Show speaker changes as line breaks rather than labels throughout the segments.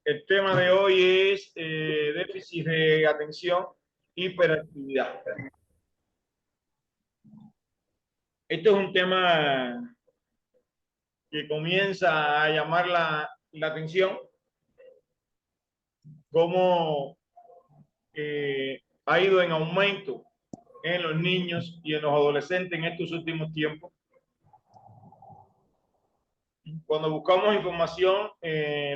El tema de hoy es déficit de atención, hiperactividad. Esto es un tema que comienza a llamar la atención, cómo ha ido en aumento en los niños y en los adolescentes en estos últimos tiempos. Cuando buscamos información,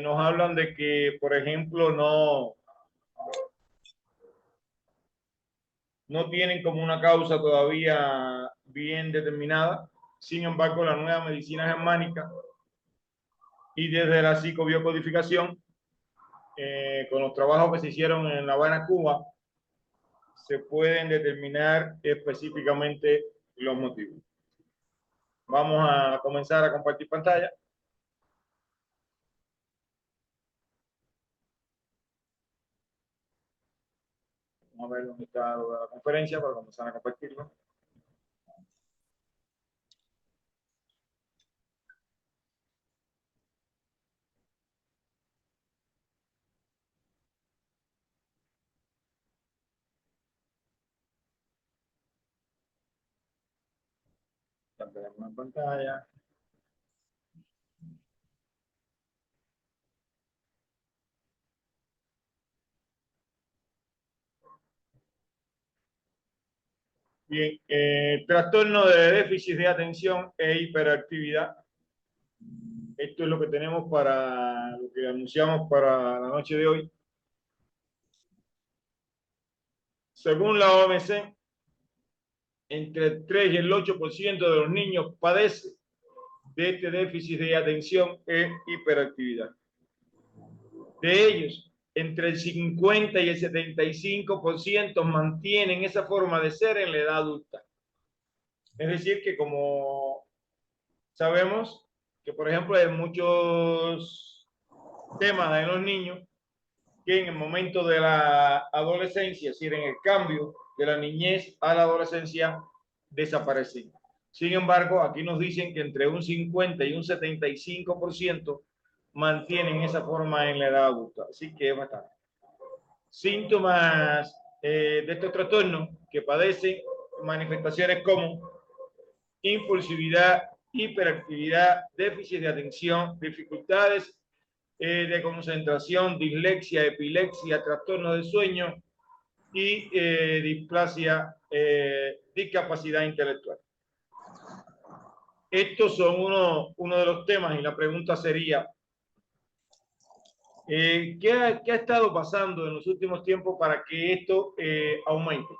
nos hablan de que, por ejemplo, no tienen como una causa todavía bien determinada. Sin embargo, la nueva medicina germánica y desde la psicobiocodificación, con los trabajos que se hicieron en La Habana, Cuba, se pueden determinar específicamente los motivos. Vamos a comenzar a compartir pantalla. Vamos a ver dónde está la conferencia para comenzar a compartirlo. Tenemos una pantalla. Bien, trastorno de déficit de atención e hiperactividad. Esto es lo que tenemos para lo que anunciamos para la noche de hoy. Según la OMC, entre el 3 y el 8% de los niños padece de este déficit de atención e hiperactividad. De ellos, entre el 50 y el 75% mantienen esa forma de ser en la edad adulta. Es decir, que como sabemos que, por ejemplo, hay muchos temas en los niños que en el momento de la adolescencia, es decir, en el cambio de la niñez a la adolescencia, desaparecen. Sin embargo, aquí nos dicen que entre un 50 y un 75% mantienen esa forma en la edad adulta. Así que es bastante. Síntomas de estos trastornos que padecen manifestaciones como impulsividad, hiperactividad, déficit de atención, dificultades de concentración, dislexia, epilepsia, trastorno de sueño y displasia, discapacidad intelectual. Estos son uno de los temas y la pregunta sería, ¿qué ha estado pasando en los últimos tiempos para que esto aumente?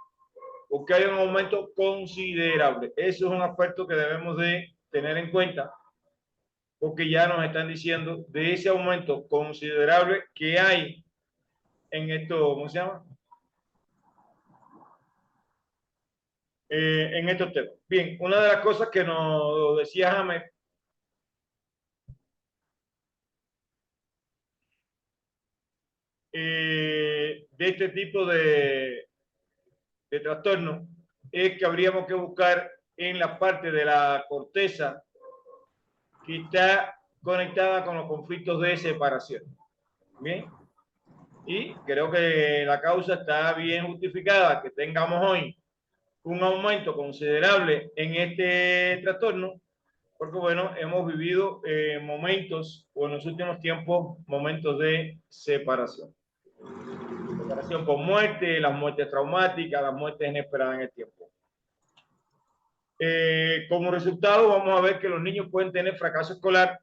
O que haya un aumento considerable. Eso es un aspecto que debemos de tener en cuenta, porque ya nos están diciendo de ese aumento considerable que hay en esto, ¿cómo se llama? En estos temas. Bien, una de las cosas que nos decía James de este tipo de trastorno es que habríamos que buscar en la parte de la corteza que está conectada con los conflictos de separación. Bien, y creo que la causa está bien justificada, que tengamos hoy un aumento considerable en este trastorno, porque bueno, hemos vivido momentos, o en los últimos tiempos, momentos de separación. Separación por muerte, las muertes traumáticas, las muertes inesperadas en el tiempo. Como resultado, vamos a ver que los niños pueden tener fracaso escolar,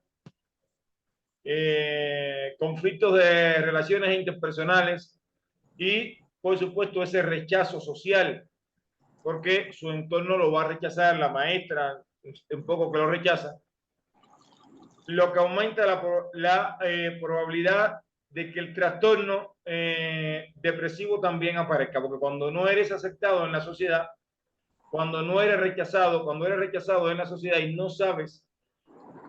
conflictos de relaciones interpersonales y, por supuesto, ese rechazo social, porque su entorno lo va a rechazar, la maestra un poco que lo rechaza, lo que aumenta la probabilidad de que el trastorno depresivo también aparezca, porque cuando no eres aceptado en la sociedad, cuando eres rechazado en la sociedad y no sabes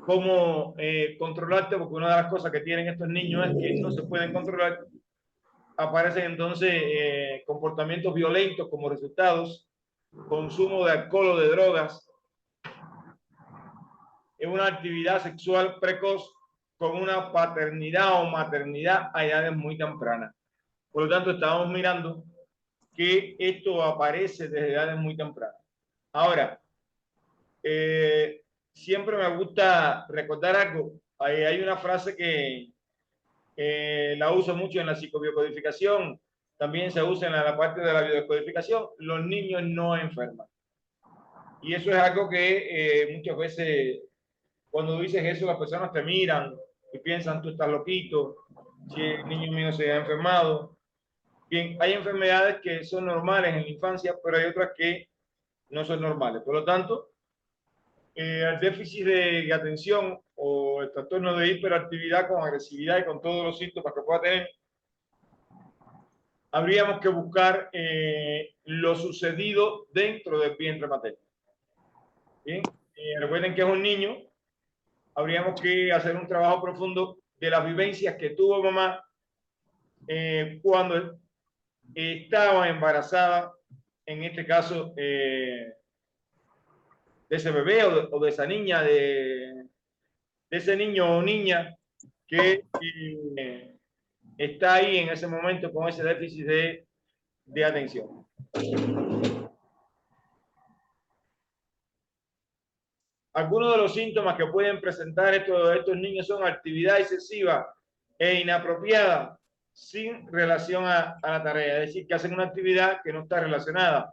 cómo controlarte, porque una de las cosas que tienen estos niños es que no se pueden controlar, aparecen entonces comportamientos violentos como resultados, consumo de alcohol o de drogas, es una actividad sexual precoz con una paternidad o maternidad a edades muy tempranas. Por lo tanto, estamos mirando que esto aparece desde edades muy tempranas. Ahora, siempre me gusta recordar algo. Hay una frase que la uso mucho en la psicobiocodificación, también se usa en la parte de la biodescodificación: los niños no enferman. Y eso es algo que muchas veces cuando dices eso las personas te miran y piensan, tú estás loquito, si el niño mío se ha enfermado. Bien, hay enfermedades que son normales en la infancia, pero hay otras que no son normales. Por lo tanto, el déficit de atención o el trastorno de hiperactividad con agresividad y con todos los síntomas que pueda tener, habríamos que buscar lo sucedido dentro del vientre materno. Bien, recuerden que es un niño, habríamos que hacer un trabajo profundo de las vivencias que tuvo mamá cuando estaba embarazada, en este caso, de ese bebé o de esa niña, de ese niño o niña que está ahí en ese momento con ese déficit de atención. Algunos de los síntomas que pueden presentar estos niños son actividad excesiva e inapropiada sin relación a la tarea, es decir, que hacen una actividad que no está relacionada.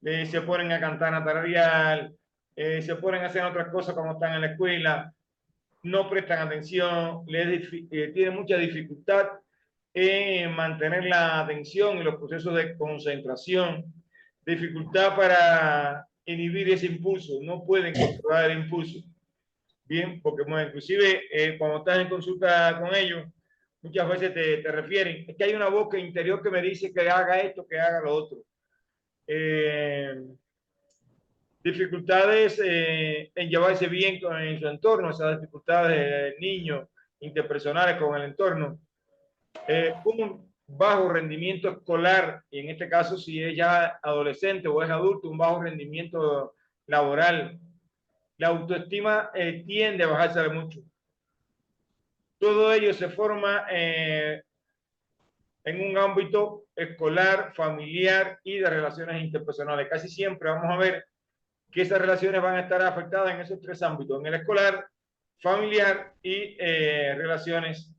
Se ponen a cantar, a tararear, se ponen a hacer otras cosas como están en la escuela, no prestan atención, tienen mucha dificultad en mantener la atención y los procesos de concentración, dificultad para inhibir ese impulso, no pueden controlar el impulso. Bien, porque bueno, inclusive cuando estás en consulta con ellos, muchas veces te refieren, es que hay una voz interior que me dice que haga esto, que haga lo otro. Dificultades en llevarse bien en su entorno, esas dificultades del niño interpersonales con el entorno, un bajo rendimiento escolar, y en este caso si es ya adolescente o es adulto, un bajo rendimiento laboral. La autoestima tiende a bajarse mucho. Todo ello se forma en un ámbito escolar, familiar y de relaciones interpersonales. Casi siempre vamos a ver que esas relaciones van a estar afectadas en esos tres ámbitos: en el escolar, familiar y relaciones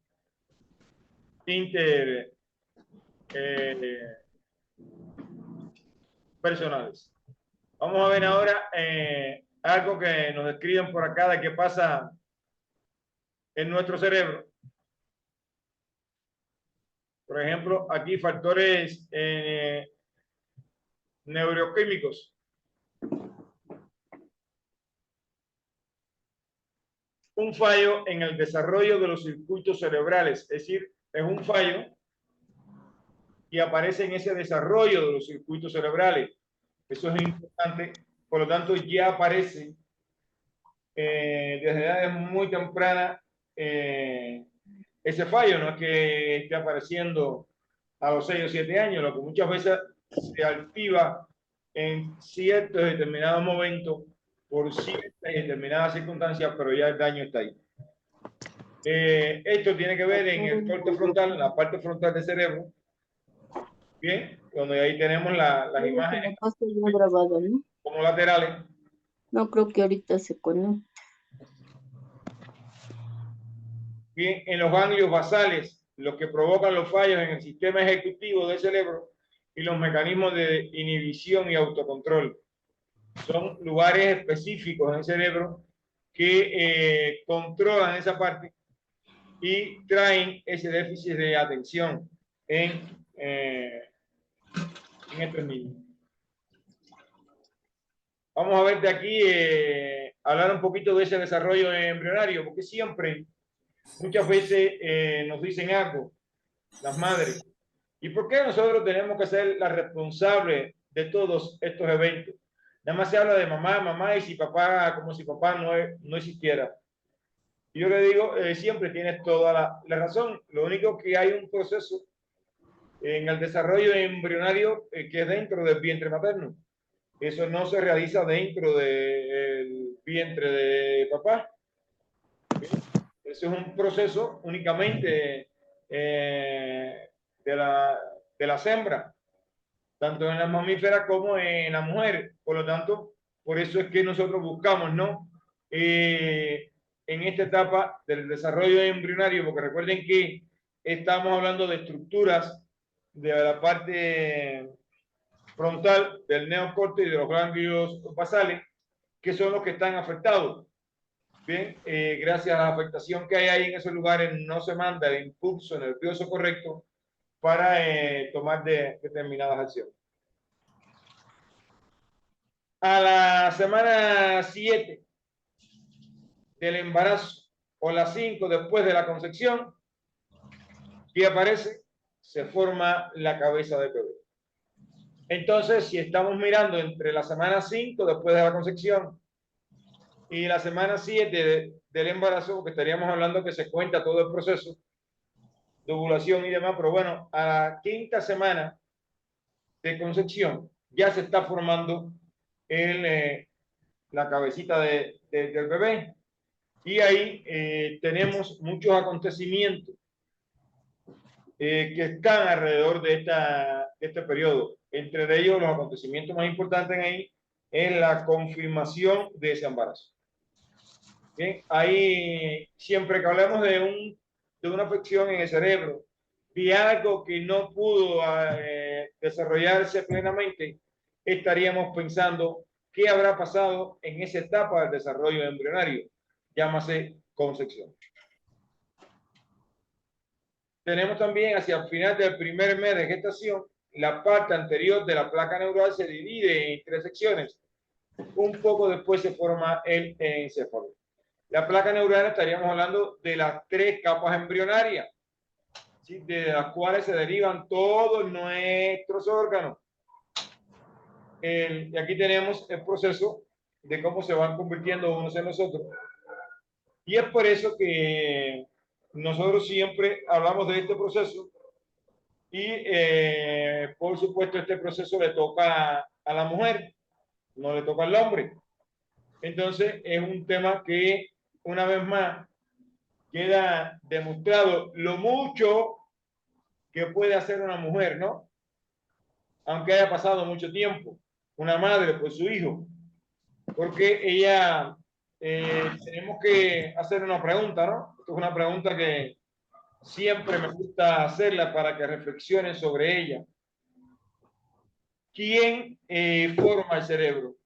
personales. Vamos a ver ahora algo que nos describen por acá de qué pasa en nuestro cerebro. Por ejemplo, aquí factores neuroquímicos. Un fallo en el desarrollo de los circuitos cerebrales, es decir, es un fallo y aparece en ese desarrollo de los circuitos cerebrales. Eso es importante, por lo tanto ya aparece desde edades muy tempranas ese fallo, no es que esté apareciendo a los 6 o 7 años, lo que muchas veces se activa en ciertos determinados momentos por ciertas y determinadas circunstancias, pero ya el daño está ahí. Esto tiene que ver en el corte frontal, en la parte frontal del cerebro. Bien, donde ahí tenemos las imágenes
grabado, ¿no?
como laterales.
No creo que ahorita se conecte.
Bien, en los ganglios basales, los que provocan los fallos en el sistema ejecutivo del cerebro y los mecanismos de inhibición y autocontrol. Son lugares específicos en el cerebro que controlan esa parte y traen ese déficit de atención en estos niños. Vamos a ver de aquí, hablar un poquito de ese desarrollo embrionario, porque siempre, muchas veces nos dicen algo, las madres, ¿y por qué nosotros tenemos que ser las responsables de todos estos eventos? Nada más se habla de mamá, mamá, y si papá, como si papá no existiera. Y yo le digo, siempre tienes toda la razón. Lo único que hay un proceso en el desarrollo embrionario que es dentro del vientre materno. Eso no se realiza dentro del vientre de papá. Eso es un proceso únicamente de las hembras, tanto en las mamíferas como en las mujeres. Por lo tanto, por eso es que nosotros buscamos, ¿no? En esta etapa del desarrollo embrionario, porque recuerden que estamos hablando de estructuras de la parte frontal del neocorte y de los ganglios basales, que son los que están afectados. Bien, gracias a la afectación que hay ahí en esos lugares, no se manda el impulso nervioso correcto para tomar determinadas acciones. A la semana 7 del embarazo o las 5 después de la concepción, ¿qué aparece? Se forma la cabeza del bebé. Entonces, si estamos mirando entre la semana 5 después de la concepción y la semana 7 del embarazo, porque estaríamos hablando que se cuenta todo el proceso de ovulación y demás, pero bueno, a la 5ª semana de concepción ya se está formando la cabecita del bebé, y ahí tenemos muchos acontecimientos que están alrededor de este periodo. Entre ellos, los acontecimientos más importantes ahí es la confirmación de ese embarazo. Bien, ahí siempre que hablamos de una afección en el cerebro, de algo que no pudo desarrollarse plenamente, estaríamos pensando qué habrá pasado en esa etapa del desarrollo embrionario, llámase concepción. Tenemos también hacia el final del primer mes de gestación, la parte anterior de la placa neural se divide en 3 secciones. Un poco después se forma el encéfalo. La placa neural, estaríamos hablando de las 3 capas embrionarias, ¿sí?, de las cuales se derivan todos nuestros órganos. Y aquí tenemos el proceso de cómo se van convirtiendo unos en los otros. Y es por eso que nosotros siempre hablamos de este proceso y, por supuesto, este proceso le toca a la mujer, no le toca al hombre. Entonces, es un tema que, una vez más, queda demostrado lo mucho que puede hacer una mujer, ¿no? Aunque haya pasado mucho tiempo, una madre por su hijo, porque ella, tenemos que hacer una pregunta, ¿no? Esto es una pregunta que siempre me gusta hacerla para que reflexionen sobre ella. ¿Quién forma el cerebro?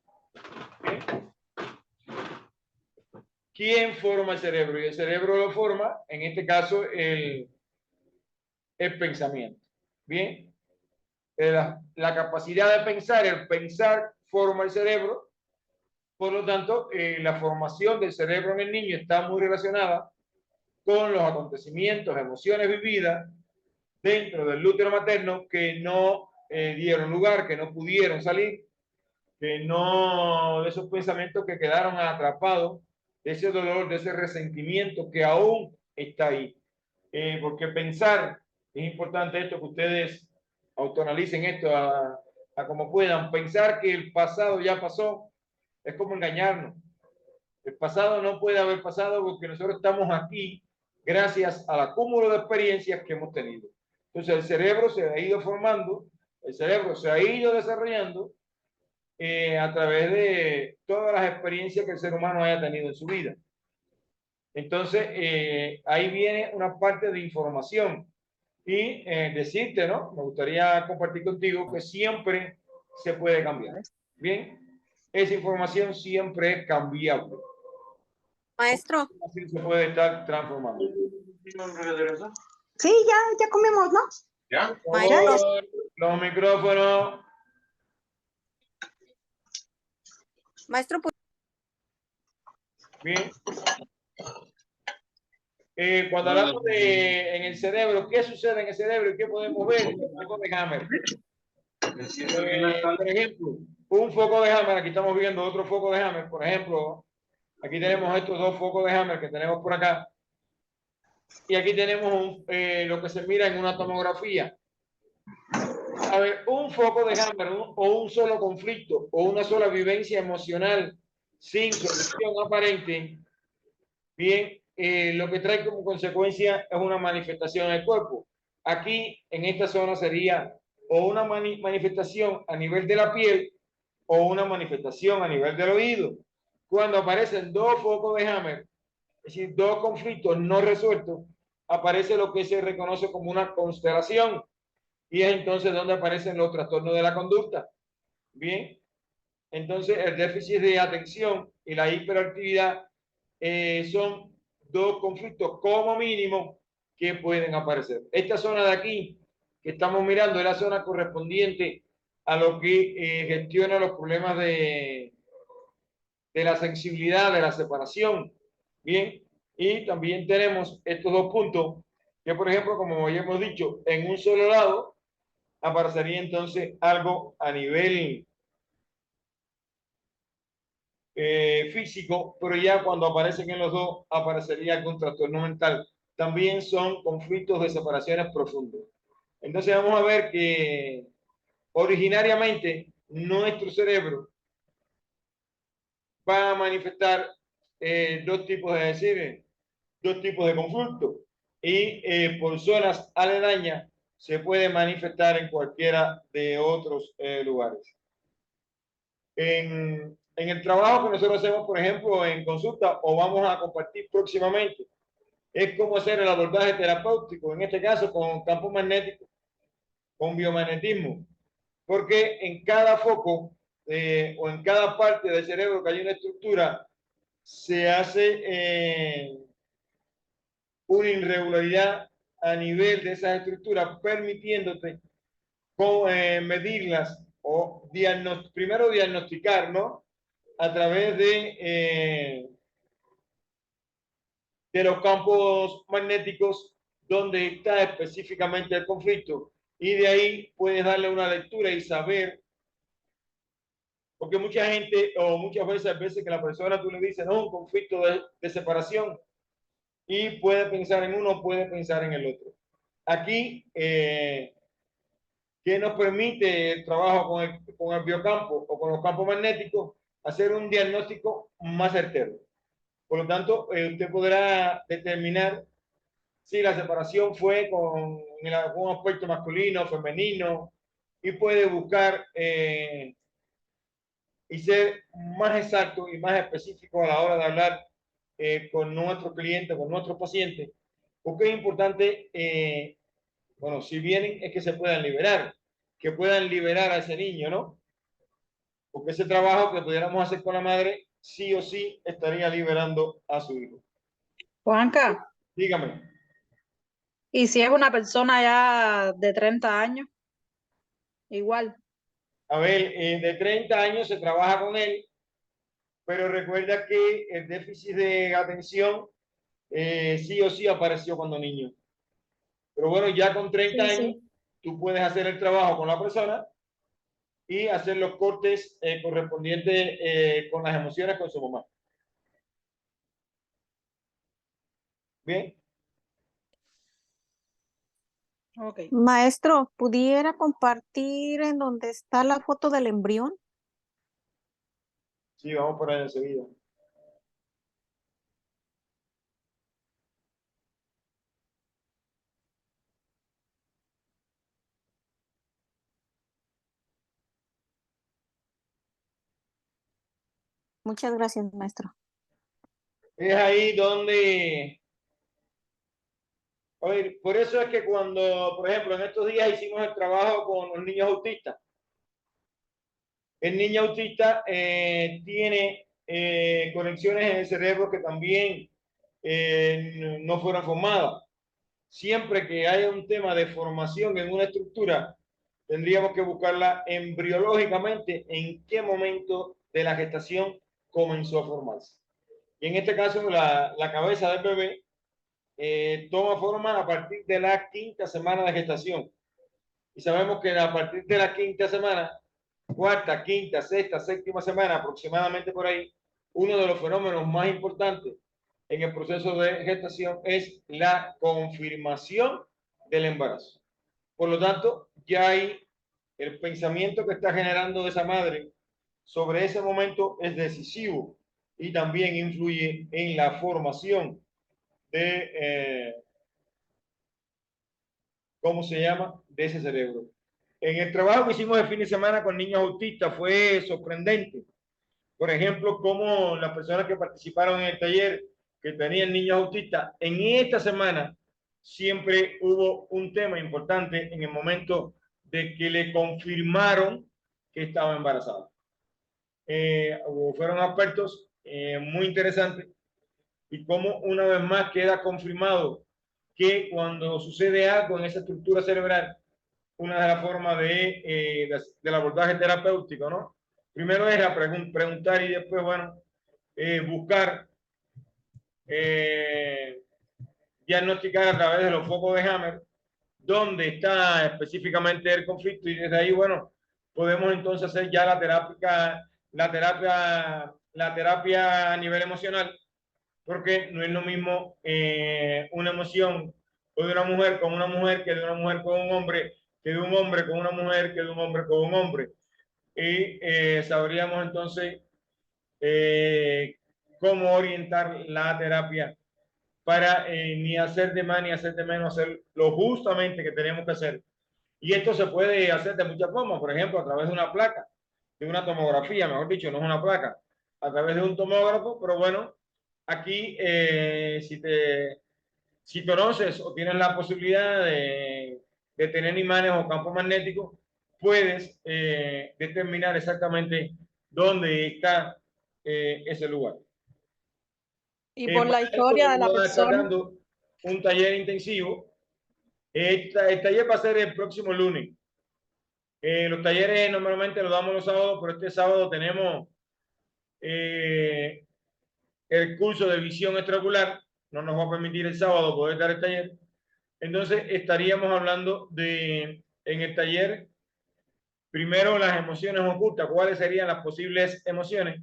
¿Quién forma el cerebro? Y el cerebro lo forma, en este caso, el pensamiento. Bien, la capacidad de pensar, el pensar forma el cerebro. Por lo tanto, la formación del cerebro en el niño está muy relacionada con los acontecimientos, emociones vividas dentro del útero materno que no dieron lugar, que no pudieron salir, que no, de esos pensamientos que quedaron atrapados, de ese dolor, de ese resentimiento que aún está ahí. Porque pensar, es importante esto, que ustedes autoanalicen esto a como puedan. Pensar que el pasado ya pasó es como engañarnos. El pasado no puede haber pasado porque nosotros estamos aquí gracias al acúmulo de experiencias que hemos tenido. Entonces el cerebro se ha ido formando, el cerebro se ha ido desarrollando a través de todas las experiencias que el ser humano haya tenido en su vida. Entonces, ahí viene una parte de información y decirte, ¿no? Me gustaría compartir contigo que siempre se puede cambiar. Bien, esa información siempre es cambiable.
Maestro.
Así se puede estar transformando.
Sí, ya comimos, ¿no?
¿Ya?
Maestro.
Los micrófonos.
Maestro, pues.
Bien. Cuando hablamos en el cerebro, ¿qué sucede en el cerebro y qué podemos ver? Un foco de Hammer. Por ejemplo, un foco de Hammer, aquí estamos viendo otro foco de Hammer, por ejemplo, aquí tenemos estos 2 focos de Hammer que tenemos por acá, y aquí tenemos lo que se mira en una tomografía. A ver, un foco de Hammer o un solo conflicto o una sola vivencia emocional sin solución aparente, bien, lo que trae como consecuencia es una manifestación en el cuerpo. Aquí, en esta zona, sería o una manifestación a nivel de la piel o una manifestación a nivel del oído. Cuando aparecen dos focos de Hammer, es decir, dos conflictos no resueltos, aparece lo que se reconoce como una constelación, y es entonces donde aparecen los trastornos de la conducta. Bien, entonces el déficit de atención y la hiperactividad son dos conflictos como mínimo que pueden aparecer. Esta zona de aquí que estamos mirando es la zona correspondiente a lo que gestiona los problemas de la sensibilidad, de la separación. Bien, y también tenemos estos dos puntos que, por ejemplo, como ya hemos dicho, en un solo lado aparecería entonces algo a nivel físico, pero ya cuando aparecen en los dos aparecería algún trastorno mental. También son conflictos de separaciones profundos. Entonces vamos a ver que originariamente nuestro cerebro va a manifestar dos tipos de decir, dos tipos de conflictos, y por zonas aledañas se puede manifestar en cualquiera de otros lugares. En el trabajo que nosotros hacemos, por ejemplo, en consulta, o vamos a compartir próximamente, es cómo hacer el abordaje terapéutico, en este caso con campo magnético, con biomagnetismo, porque en cada foco o en cada parte del cerebro que hay una estructura, se hace una irregularidad a nivel de esas estructuras, permitiéndote medirlas o primero diagnosticar, ¿no? A través de los campos magnéticos donde está específicamente el conflicto, y de ahí puedes darle una lectura y saber, porque mucha gente o muchas veces que la persona tú le dices, no, un conflicto de separación, y puede pensar en uno, puede pensar en el otro. Aquí, ¿qué nos permite el trabajo con el biocampo o con los campos magnéticos? Hacer un diagnóstico más certero. Por lo tanto, usted podrá determinar si la separación fue con algún aspecto masculino, femenino, y puede buscar y ser más exacto y más específico a la hora de hablar con nuestro cliente, con nuestro paciente, porque es importante, bueno, si vienen es que se puedan liberar, que puedan liberar a ese niño, ¿no? Porque ese trabajo que pudiéramos hacer con la madre, sí o sí estaría liberando a su hijo.
Juanca,
Dígame.
¿y si es una persona ya de 30 años? Igual.
A ver, de 30 años se trabaja con él, pero recuerda que el déficit de atención sí o sí apareció cuando niño. Pero bueno, ya con 30
Sí,
años,
sí.
tú puedes hacer el trabajo con la persona y hacer los cortes correspondientes con las emociones con su mamá. Bien.
Ok.
Maestro, ¿pudiera compartir en donde está la foto del embrión?
Sí, vamos por ahí enseguida.
Muchas gracias, maestro.
Es ahí donde, a ver, por eso es que cuando, por ejemplo, en estos días hicimos el trabajo con los niños autistas. El niño autista tiene conexiones en el cerebro que también no fueron formadas. Siempre que haya un tema de formación en una estructura, tendríamos que buscarla embriológicamente en qué momento de la gestación comenzó a formarse. Y en este caso, la cabeza del bebé toma forma a partir de la quinta semana de gestación. Y sabemos que a partir de la quinta semana, cuarta, quinta, sexta, séptima semana, aproximadamente por ahí, uno de los fenómenos más importantes en el proceso de gestación es la confirmación del embarazo. Por lo tanto, ya hay el pensamiento que está generando esa madre sobre ese momento es decisivo y también influye en la formación de, ¿cómo se llama? De ese cerebro. En el trabajo que hicimos el fin de semana con niños autistas fue sorprendente. Por ejemplo, cómo las personas que participaron en el taller, que tenían niños autistas, en esta semana siempre hubo un tema importante en el momento de que le confirmaron que estaba embarazada. Fueron aspectos muy interesantes y cómo una vez más queda confirmado que cuando sucede algo en esa estructura cerebral, una de las formas del abordaje terapéutico, ¿no? Primero era preguntar y después, bueno, buscar diagnosticar a través de los focos de Hammer dónde está específicamente el conflicto y desde ahí, bueno, podemos entonces hacer ya la terapia a nivel emocional, porque no es lo mismo una emoción de una mujer con una mujer que de una mujer con un hombre, que de un hombre con una mujer, que de un hombre con un hombre. Y sabríamos entonces cómo orientar la terapia para ni hacer de más ni hacer de menos, hacer lo justamente que tenemos que hacer. Y esto se puede hacer de muchas formas, por ejemplo, a través de una placa, de una tomografía, mejor dicho, no es una placa, a través de un tomógrafo, pero bueno, aquí si conoces o tienes la posibilidad de tener imanes o campos magnéticos, puedes determinar exactamente dónde está ese lugar.
Y por la
Para esto
historia de la
vamos a estar
persona,
dando un taller intensivo. El taller va a ser el próximo lunes. Los talleres normalmente los damos los sábados, pero este sábado tenemos el curso de visión extraocular. No nos va a permitir el sábado poder dar el taller. Entonces estaríamos hablando en el taller, primero las emociones ocultas, cuáles serían las posibles emociones,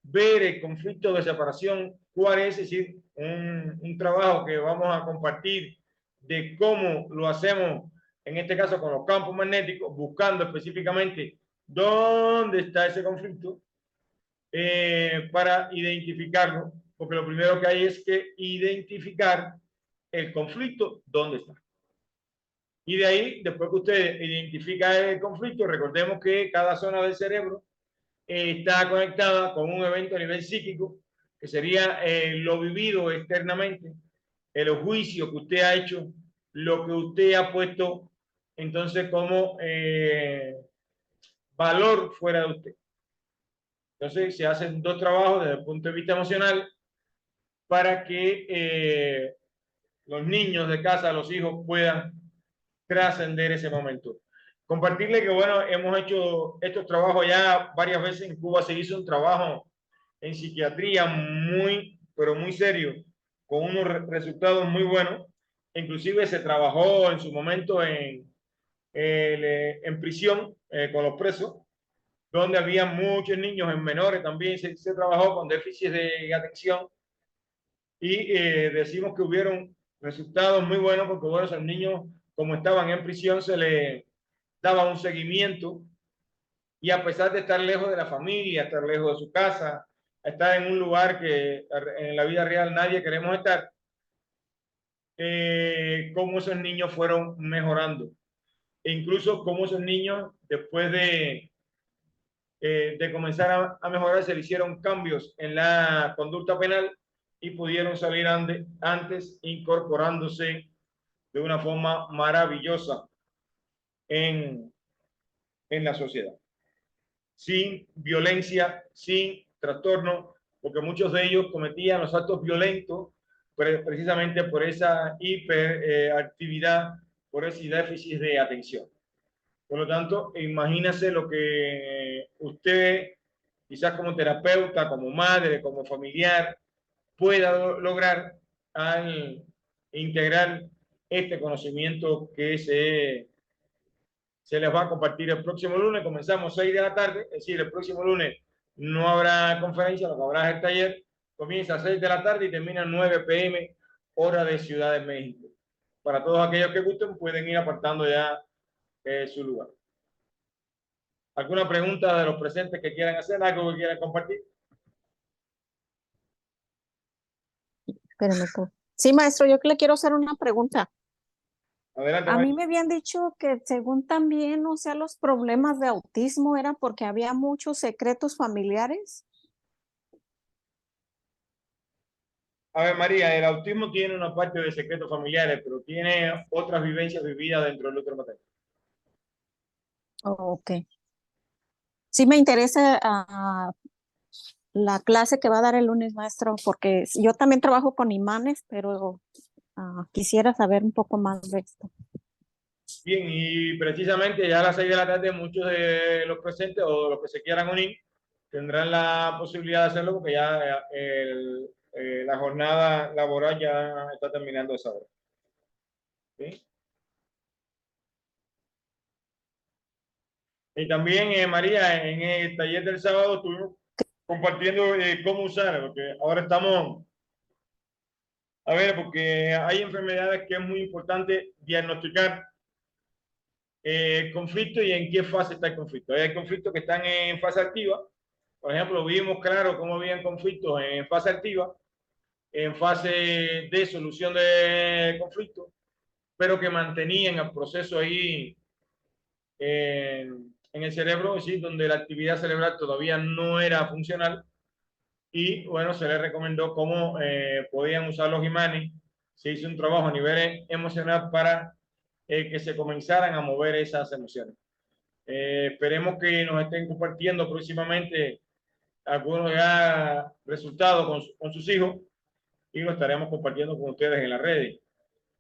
ver el conflicto de separación, cuál es decir, un trabajo que vamos a compartir de cómo lo hacemos, en este caso con los campos magnéticos, buscando específicamente dónde está ese conflicto para identificarlo, porque lo primero que hay es que identificar el conflicto, dónde está. Y de ahí, después que usted identifica el conflicto, recordemos que cada zona del cerebro está conectada con un evento a nivel psíquico, que sería lo vivido externamente, el juicio que usted ha hecho, lo que usted ha puesto entonces como valor fuera de usted. Entonces se hacen dos trabajos desde el punto de vista emocional para que los niños de casa, los hijos puedan trascender ese momento. Compartirle que, bueno, hemos hecho estos trabajos ya varias veces. En Cuba se hizo un trabajo en psiquiatría muy, pero muy serio, con unos resultados muy buenos. Inclusive se trabajó en su momento en prisión con los presos, donde había muchos niños en menores también. Se trabajó con déficit de atención y decimos que hubieron resultados muy buenos porque, bueno, esos niños, como estaban en prisión, se les daba un seguimiento y a pesar de estar lejos de la familia, estar lejos de su casa, estar en un lugar que en la vida real nadie queremos estar, cómo esos niños fueron mejorando. E incluso cómo esos niños, después de comenzar a mejorar, se le hicieron cambios en la conducta penal y pudieron salir antes incorporándose de una forma maravillosa en la sociedad. Sin violencia, sin trastorno, porque muchos de ellos cometían los actos violentos precisamente por esa hiperactividad, por ese déficit de atención. Por lo tanto, imagínese lo que usted, quizás como terapeuta, como madre, como familiar, pueda lograr al integrar este conocimiento que se les va a compartir el próximo lunes. Comenzamos 6 de la tarde, es decir, el próximo lunes no habrá conferencia, lo que habrá es el taller. Comienza a 6 de la tarde y termina a 9 p.m. hora de Ciudad de México. Para todos aquellos que gusten, pueden ir apartando ya su lugar. ¿Alguna pregunta de los presentes que quieran hacer? ¿Algo que quieran compartir?
Espérame,
Sí, maestro, yo que le quiero hacer una pregunta.
Adelante,
A mí
María.
me habían dicho que según también, o sea, los problemas de autismo era porque había muchos secretos familiares.
A ver, María, el autismo tiene una parte de secretos familiares, pero tiene otras vivencias vividas dentro del útero materno.
Ok. Sí me interesa la clase que va a dar el lunes, maestro, porque yo también trabajo con imanes, pero quisiera saber un poco más de esto.
Bien, y precisamente ya a las 6 de la tarde muchos de los presentes o los que se quieran unir tendrán la posibilidad de hacerlo porque ya la jornada laboral ya está terminando esa hora. ¿Sí? Y también, María, en el taller del sábado estuvimos compartiendo cómo usar, porque ahora estamos, a ver, porque hay enfermedades que es muy importante diagnosticar el conflicto y en qué fase está el conflicto. Hay conflictos que están en fase activa. Por ejemplo, vimos claro cómo habían conflictos en fase activa, en fase de solución de conflicto, pero que mantenían el proceso ahí en el cerebro, ¿sí? Donde la actividad cerebral todavía no era funcional. Y bueno, se les recomendó cómo podían usar los imanes. Se hizo un trabajo a nivel emocional para que se comenzaran a mover esas emociones. Esperemos que nos estén compartiendo próximamente algunos ya resultados con sus hijos y lo estaremos compartiendo con ustedes en las redes.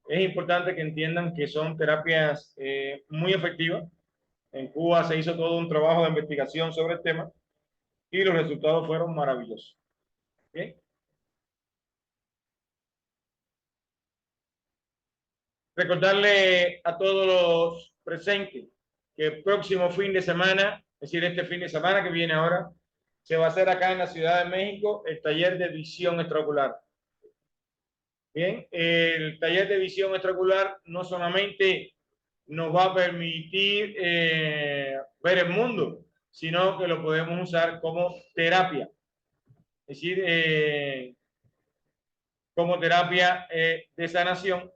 Es importante que entiendan que son terapias muy efectivas. En Cuba se hizo todo un trabajo de investigación sobre el tema y los resultados fueron maravillosos. ¿Bien? Recordarle a todos los presentes que el próximo fin de semana, es decir, este fin de semana que viene ahora, se va a hacer acá en la Ciudad de México el taller de visión extraocular. Bien, el taller de visión extraocular no solamente nos va a permitir ver el mundo, sino que lo podemos usar como terapia. Es decir, como terapia de sanación.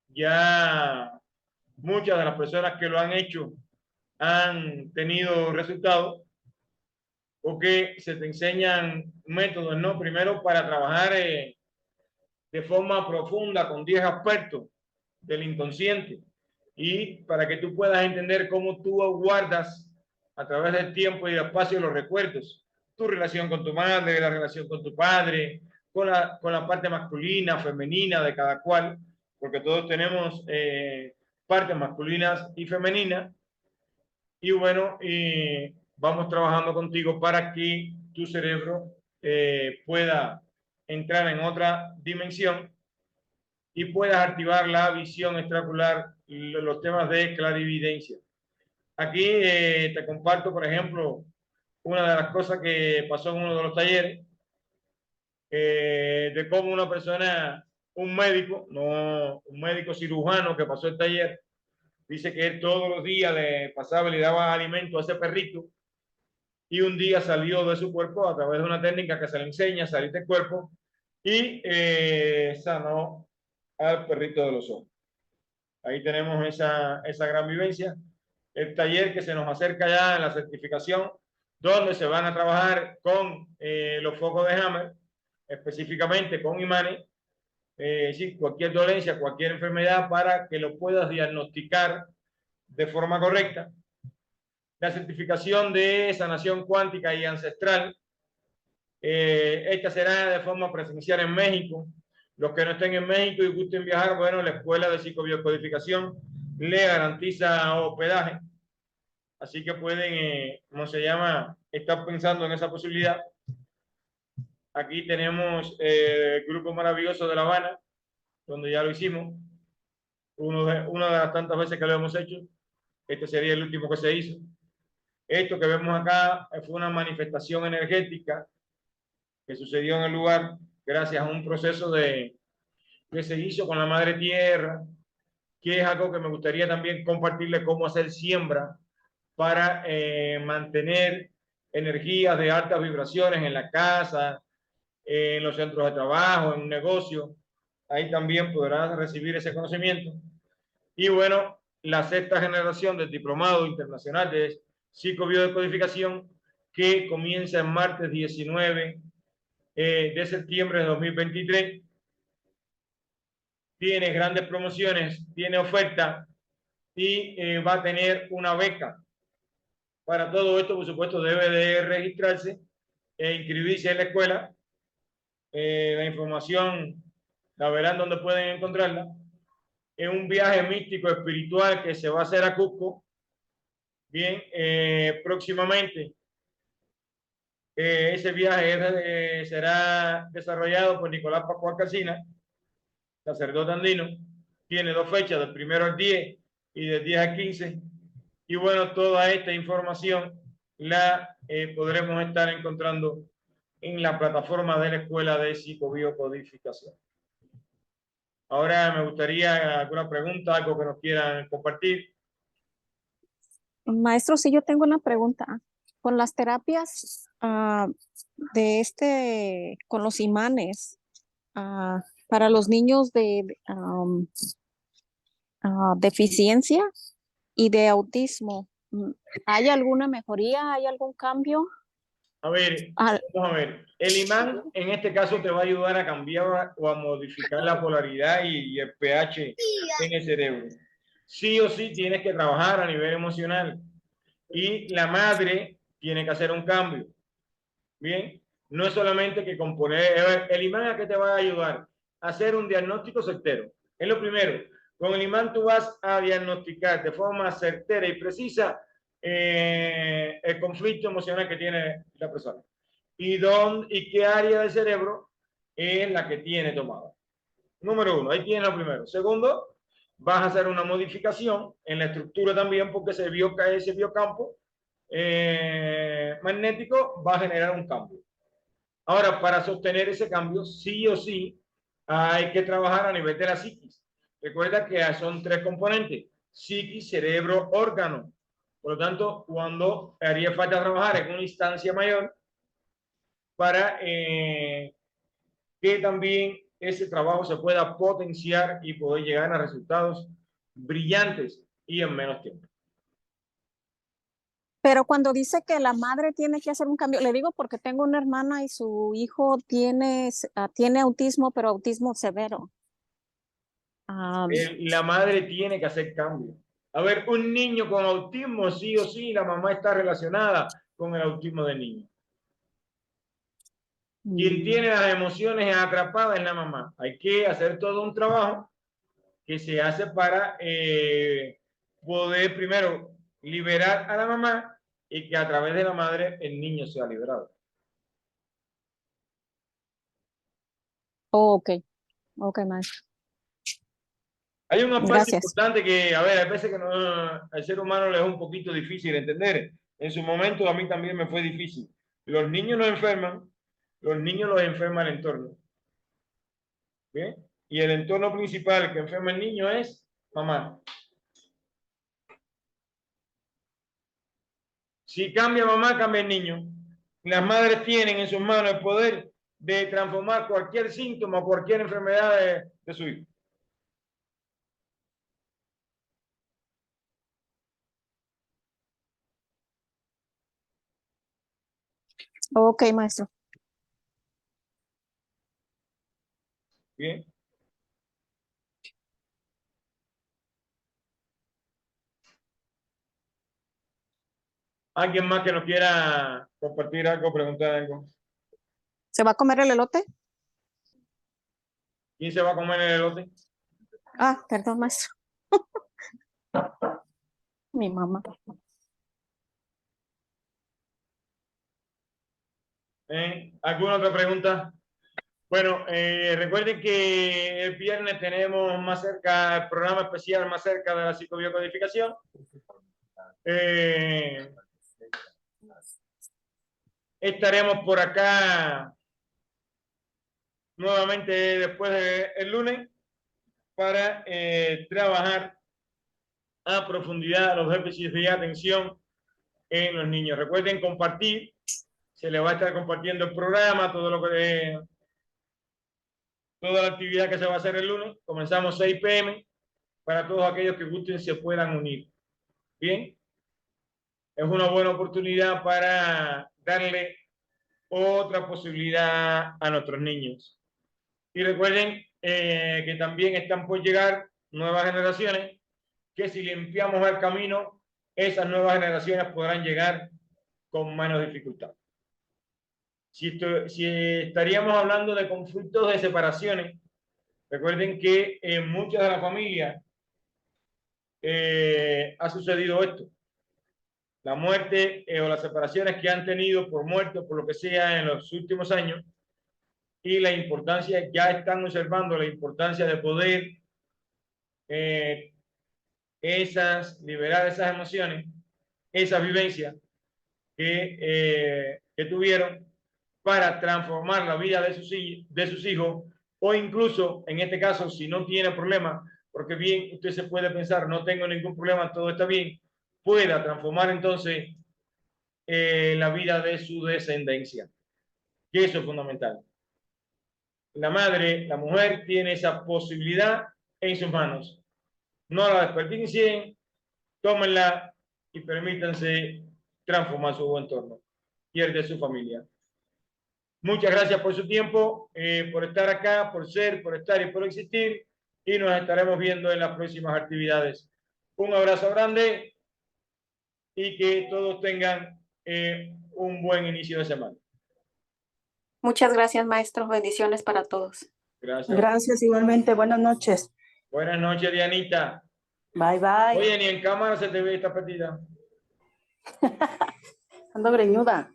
Ya muchas de las personas que lo han hecho han tenido resultados porque se te enseñan métodos, ¿no? Primero para trabajar de forma profunda con 10 aspectos del inconsciente y para que tú puedas entender cómo tú guardas a través del tiempo y del espacio los recuerdos, tu relación con tu madre, la relación con tu padre, con la parte masculina, femenina de cada cual, porque todos tenemos partes masculinas y femeninas. Y bueno, vamos trabajando contigo para que tu cerebro pueda entrar en otra dimensión y puedas activar la visión extraocular, los temas de clarividencia. Aquí te comparto, por ejemplo, una de las cosas que pasó en uno de los talleres, de cómo una persona, un médico, no un médico cirujano que pasó el taller, dice que él todos los días le pasaba y le daba alimento a ese perrito y un día salió de su cuerpo a través de una técnica que se le enseña a salir del cuerpo y sanó al perrito de los ojos. Ahí tenemos esa gran vivencia. El taller que se nos acerca ya en la certificación, donde se van a trabajar con los focos de Hammer, específicamente con imanes, sí, cualquier dolencia, cualquier enfermedad, para que lo puedas diagnosticar de forma correcta. La certificación de sanación cuántica y ancestral, esta será de forma presencial en México. Los que no estén en México y gusten viajar, bueno, la Escuela de Psicobiocodificación le garantiza hospedaje. Así que pueden, ¿cómo se llama? Estar pensando en esa posibilidad. Aquí tenemos el grupo maravilloso de La Habana, donde ya lo hicimos. Una de las tantas veces que lo hemos hecho. Este sería el último que se hizo. Esto que vemos acá fue una manifestación energética que sucedió en el lugar gracias a un proceso que se hizo con la madre tierra, que es algo que me gustaría también compartirle cómo hacer siembra para mantener energías de altas vibraciones en la casa, en los centros de trabajo, en un negocio, ahí también podrán recibir ese conocimiento. Y bueno, la sexta generación del Diplomado Internacional de Psicobiodecodificación, que comienza el martes 19 de septiembre de 2023. Tiene grandes promociones, tiene oferta y va a tener una beca. Para todo esto, por supuesto, debe de registrarse e inscribirse en la escuela. La información la verán donde pueden encontrarla. Es un viaje místico espiritual que se va a hacer a Cusco. Bien, próximamente. Ese viaje será desarrollado por Nicolás Pascual Casina, sacerdote andino. Tiene 2 fechas, del 1 al 10 y del 10 al 15. Y bueno, toda esta información la podremos estar encontrando en la plataforma de la Escuela de Psicobiocodificación. Ahora me gustaría alguna pregunta, algo que nos quieran compartir.
Maestro, sí, yo tengo una pregunta. Con las terapias con los imanes, para los niños de deficiencia y de autismo, ¿hay alguna mejoría? ¿Hay algún cambio?
A ver, vamos a ver. El imán en este caso te va a ayudar a cambiar o a modificar la polaridad y el pH en el cerebro. Sí o sí tienes que trabajar a nivel emocional. Y la madre tiene que hacer un cambio. Bien, no es solamente que componer. El imán, ¿a qué te va a ayudar? A hacer un diagnóstico certero. Es lo primero. Con el imán tú vas a diagnosticar de forma certera y precisa el conflicto emocional que tiene la persona. Y qué área del cerebro es la que tiene tomada. Número 1, ahí tienes lo primero. Segundo, vas a hacer una modificación en la estructura también, porque ese biocampo magnético va a generar un cambio. Ahora, para sostener ese cambio, sí o sí, hay que trabajar a nivel de la psiquis. Recuerda que son 3 componentes: psiquis, cerebro, órgano. Por lo tanto, cuando haría falta trabajar en una instancia mayor para que también ese trabajo se pueda potenciar y poder llegar a resultados brillantes y en menos tiempo.
Pero cuando dice que la madre tiene que hacer un cambio, le digo porque tengo una hermana y su hijo tiene autismo, pero autismo severo.
La madre tiene que hacer cambio. A ver, un niño con autismo, sí o sí, la mamá está relacionada con el autismo del niño. Quien tiene las emociones atrapadas es la mamá. Hay que hacer todo un trabajo que se hace para poder primero liberar a la mamá y que a través de la madre el niño sea liberado.
Ok, maestro.
Hay un aspecto
Gracias.
importante que, a ver, hay veces que al ser humano le es un poquito difícil entender. En su momento a mí también me fue difícil. Los niños no enferman, los niños los enferma el entorno. ¿Bien? Y el entorno principal que enferma el niño es mamá. Si cambia mamá, cambia el niño. Las madres tienen en sus manos el poder de transformar cualquier síntoma o cualquier enfermedad de su hijo.
Ok, maestro.
Bien. ¿Alguien más que nos quiera compartir algo, preguntar algo?
¿Se va a comer el elote?
¿Quién se va a comer el elote?
Perdón, maestro. Mi mamá.
¿Alguna otra pregunta? Bueno, recuerden que el viernes tenemos más cerca el programa especial más cerca de la psicobiocodificación. Estaremos por acá nuevamente después del lunes para trabajar a profundidad los déficits de atención en los niños. Recuerden compartir, se les va a estar compartiendo el programa, todo lo que toda la actividad que se va a hacer el lunes. Comenzamos 6 p.m. para todos aquellos que gusten se puedan unir. Bien, es una buena oportunidad para darle otra posibilidad a nuestros niños. Y recuerden que también están por llegar nuevas generaciones, que si limpiamos el camino, esas nuevas generaciones podrán llegar con menos dificultad. Si estaríamos hablando de conflictos de separaciones, recuerden que en muchas de las familias ha sucedido esto. La muerte o las separaciones que han tenido por muerte o por lo que sea en los últimos años, y la importancia, ya están observando la importancia de poder liberar esas emociones, esas vivencias que tuvieron para transformar la vida de sus hijos, o incluso, en este caso, si no tiene problema, porque bien, usted se puede pensar, no tengo ningún problema, todo está bien, pueda transformar entonces la vida de su descendencia, que eso es fundamental. La madre, la mujer, tiene esa posibilidad en sus manos. No la desperdicien, tómenla y permítanse transformar su entorno y el de su familia. Muchas gracias por su tiempo, por estar acá, por estar y por existir, y nos estaremos viendo en las próximas actividades. Un abrazo grande y que todos tengan un buen inicio de semana.
Muchas gracias, maestro. Bendiciones para todos.
Gracias.
Gracias igualmente. Buenas noches.
Buenas noches, Dianita.
Bye, bye.
Oye, ni en cámara se te ve esta perdida.
Ando greñuda.